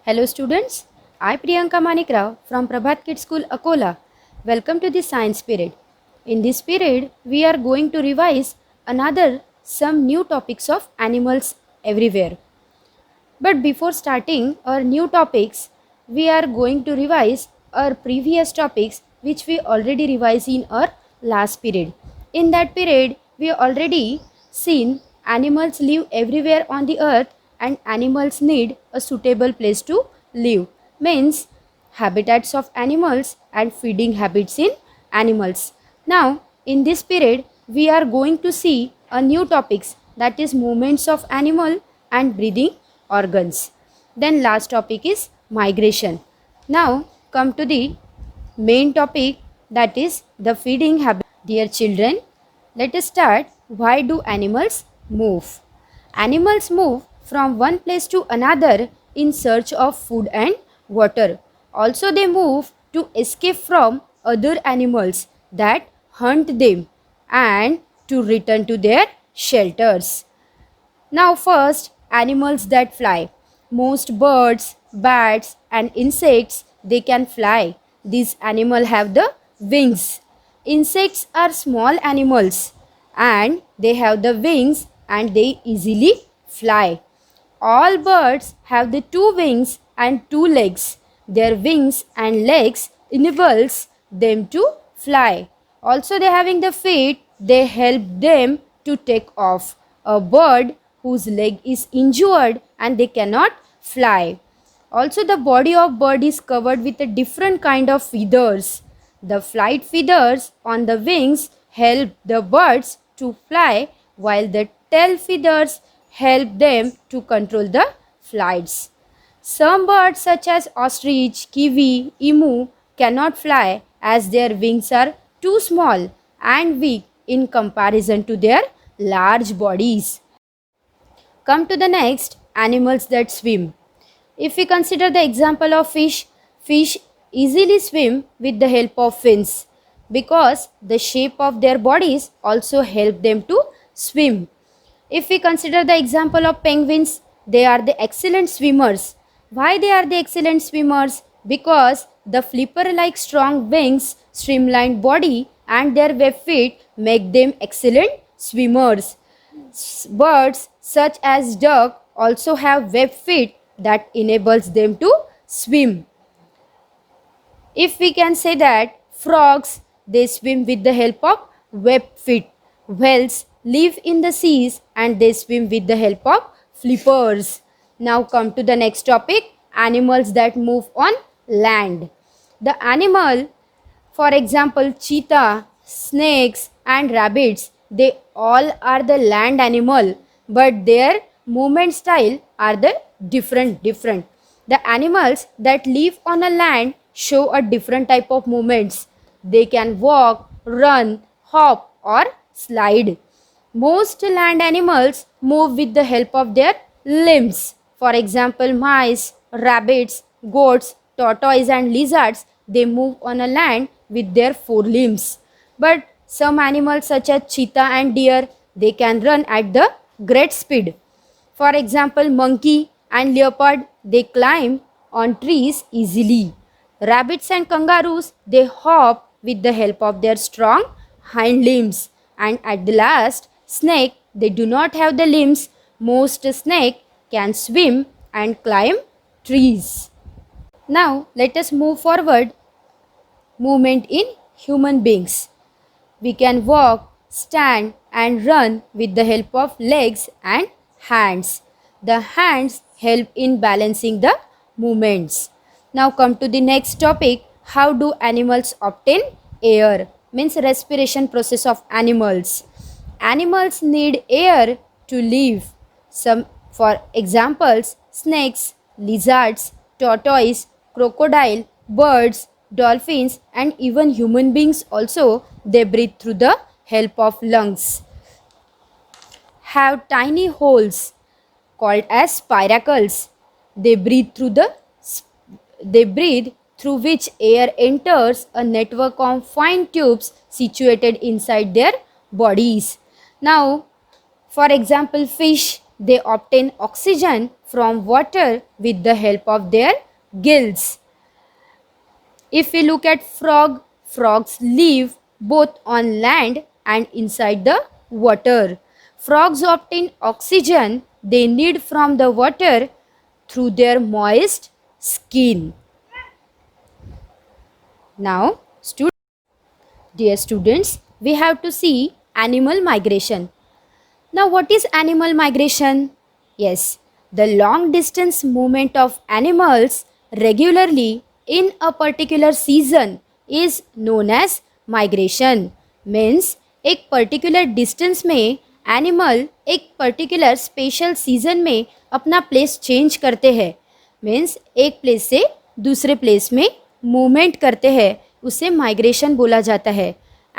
Hello students, I Priyanka Manikrao from Prabhat Kids School Akola. Welcome to the science period. In this period, we are going to revise another some new topics of animals everywhere. But before starting our new topics, we are going to revise our previous topics which we already revised in our last period. In that period, we already seen animals live everywhere on the earth and animals need a suitable place to live. Means habitats of animals and feeding habits in animals. Now, in this period, we are going to see a new topics, that is movements of animal and breathing organs. Then last topic is migration. Now come to the main topic, that is the feeding habit. Dear children, let us start. Why do animals move? Animals move from one place to another in search of food and water. Also they move to escape from other animals that hunt them and to return to their shelters. Now first, animals that fly. Most birds, bats and insects, they can fly. These animals have the wings. Insects are small animals and they have the wings and they easily fly. All birds have the two wings and two legs. Their wings and legs enables them to fly. Also they having the feet, they help them to take off. A bird whose leg is injured and they cannot fly. Also the body of bird is covered with a different kind of feathers. The flight feathers on the wings help the birds to fly while the tail feathers help them to control the flights. Some birds such as ostrich, kiwi, emu cannot fly as their wings are too small and weak in comparison to their large bodies. Come to the next, animals that swim. If we consider the example of fish, fish easily swim with the help of fins because the shape of their bodies also help them to swim. If we consider the example of penguins, they are the excellent swimmers. Why they are the excellent swimmers? Because the flipper-like strong wings, streamlined body and their web feet make them excellent swimmers. Birds such as duck also have web feet that enables them to swim. If we can say that frogs, they swim with the help of web feet. Whales live in the seas and they swim with the help of flippers. Now come to the next topic, animals that move on land. The animal, for example, cheetah, snakes and rabbits, they all are the land animal, but their movement style are the different. The animals that live on a land show a different type of movements. They can walk, run, hop or slide. Most land animals move with the help of their limbs. For example, mice, rabbits, goats, tortoise and lizards, they move on a land with their forelimbs. But some animals such as cheetah and deer, they can run at the great speed. For example, monkey and leopard, they climb on trees easily. Rabbits and kangaroos, they hop with the help of their strong hind limbs. And at the last, snake, they do not have the limbs. Most snake can swim and climb trees. Now, let us move forward. Movement in human beings. We can walk, stand and run with the help of legs and hands. The hands help in balancing the movements. Now come to the next topic, how do animals obtain air? Means respiration process of animals. Animals need air to live. Some for examples, snakes, lizards, tortoise, crocodile, birds, dolphins and even human beings also, they breathe through the help of lungs. Have tiny holes called as spiracles. They breathe through which air enters a network of fine tubes situated inside their bodies. Now, for example, fish, they obtain oxygen from water with the help of their gills. If we look at frogs live both on land and inside the water. Frogs obtain oxygen they need from the water through their moist skin. Now, dear students, we have to see animal migration. Now, what is animal migration? Yes, the long distance movement of animals regularly in a particular season is known as migration. Means एक particular distance में animal एक particular special season में अपना place change करते हैं. Means एक place से दूसरे प्लेस में मूवमेंट करते हैं, उसे माइग्रेशन बोला जाता है.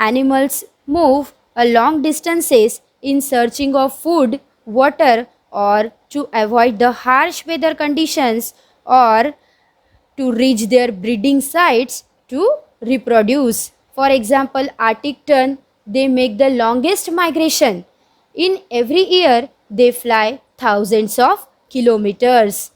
Animals move a long distances in searching of food, water, or to avoid the harsh weather conditions, or to reach their breeding sites to reproduce. For example, Arctic tern, they make the longest migration. In every year, they fly thousands of kilometers.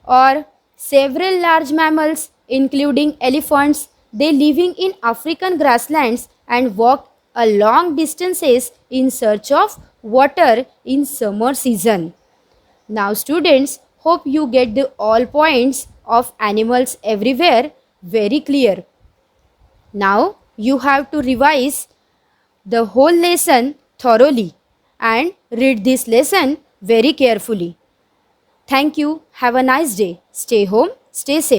Or several large mammals, including elephants, they living in African grasslands and walk a long distances in search of water in summer season. Now students, hope you get the all points of animals everywhere very clear. Now you have to revise the whole lesson thoroughly and read this lesson very carefully. Thank you. Have a nice day. Stay home. Stay safe.